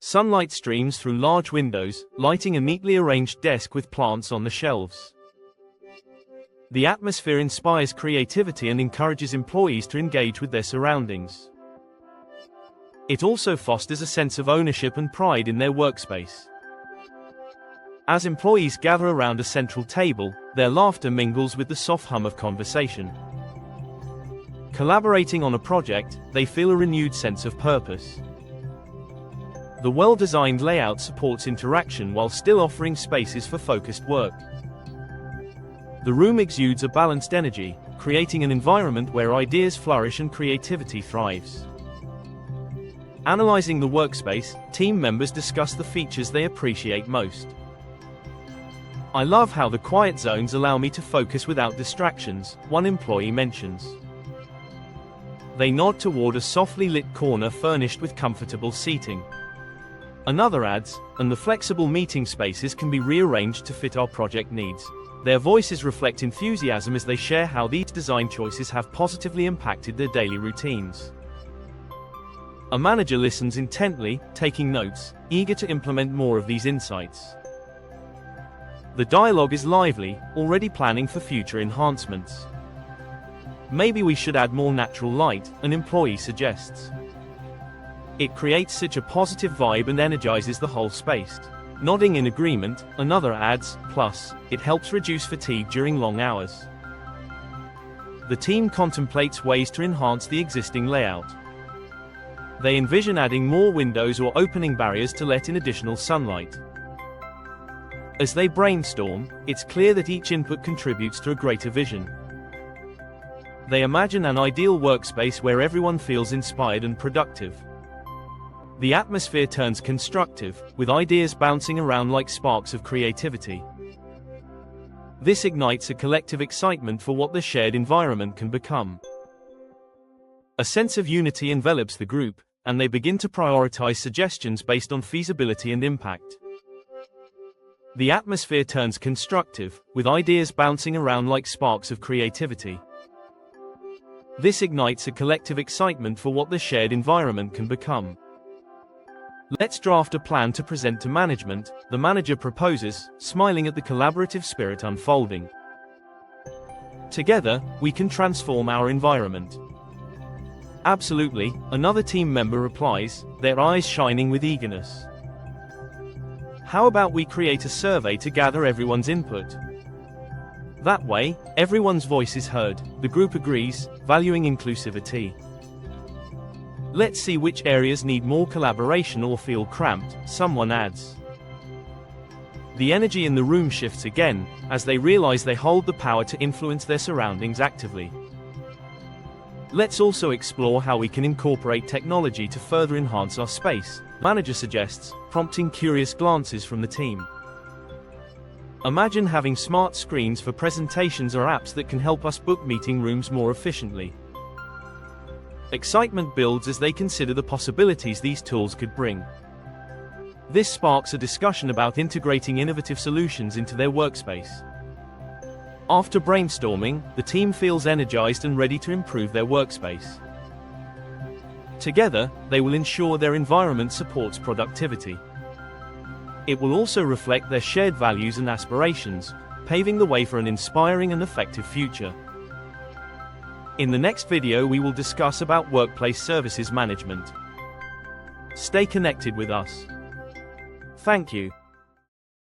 Sunlight streams through large windows, lighting a neatly arranged desk with plants on the shelves. The atmosphere inspires creativity and encourages employees to engage with their surroundings. It also fosters a sense of ownership and pride in their workspace. As employees gather around a central table, their laughter mingles with the soft hum of conversation. Collaborating on a project, they feel a renewed sense of purpose. The well-designed layout supports interaction while still offering spaces for focused work. The room exudes a balanced energy, creating an environment where ideas flourish and creativity thrives. Analyzing the workspace, team members discuss the features they appreciate most. "I love how the quiet zones allow me to focus without distractions," one employee mentions. They nod toward a softly lit corner furnished with comfortable seating. Another adds, "And the flexible meeting spaces can be rearranged to fit our project needs." Their voices reflect enthusiasm as they share how these design choices have positively impacted their daily routines. A manager listens intently, taking notes, eager to implement more of these insights. The dialogue is lively, already planning for future enhancements. "Maybe we should add more natural light," an employee suggests. It creates such a positive vibe and energizes the whole space. Nodding in agreement, another adds, "Plus, it helps reduce fatigue during long hours." The team contemplates ways to enhance the existing layout. They envision adding more windows or opening barriers to let in additional sunlight. As they brainstorm, it's clear that each input contributes to a greater vision. They imagine an ideal workspace where everyone feels inspired and productive. The atmosphere turns constructive, with ideas bouncing around like sparks of creativity. This ignites a collective excitement for what the shared environment can become. A sense of unity envelops the group, and they begin to prioritize suggestions based on feasibility and impact. The atmosphere turns constructive, with ideas bouncing around like sparks of creativity. This ignites a collective excitement for what the shared environment can become. "Let's draft a plan to present to management," the manager proposes, smiling at the collaborative spirit unfolding. "Together, we can transform our environment." "Absolutely," another team member replies, their eyes shining with eagerness. "How about we create a survey to gather everyone's input? That way, everyone's voice is heard," the group agrees, valuing inclusivity. "Let's see which areas need more collaboration or feel cramped," someone adds. The energy in the room shifts again, as they realize they hold the power to influence their surroundings actively. "Let's also explore how we can incorporate technology to further enhance our space," manager suggests, prompting curious glances from the team. "Imagine having smart screens for presentations or apps that can help us book meeting rooms more efficiently." Excitement builds as they consider the possibilities these tools could bring. This sparks a discussion about integrating innovative solutions into their workspace. After brainstorming, the team feels energized and ready to improve their workspace. Together, they will ensure their environment supports productivity. It will also reflect their shared values and aspirations, paving the way for an inspiring and effective future. In the next video we will discuss about workplace services management. Stay connected with us. Thank you.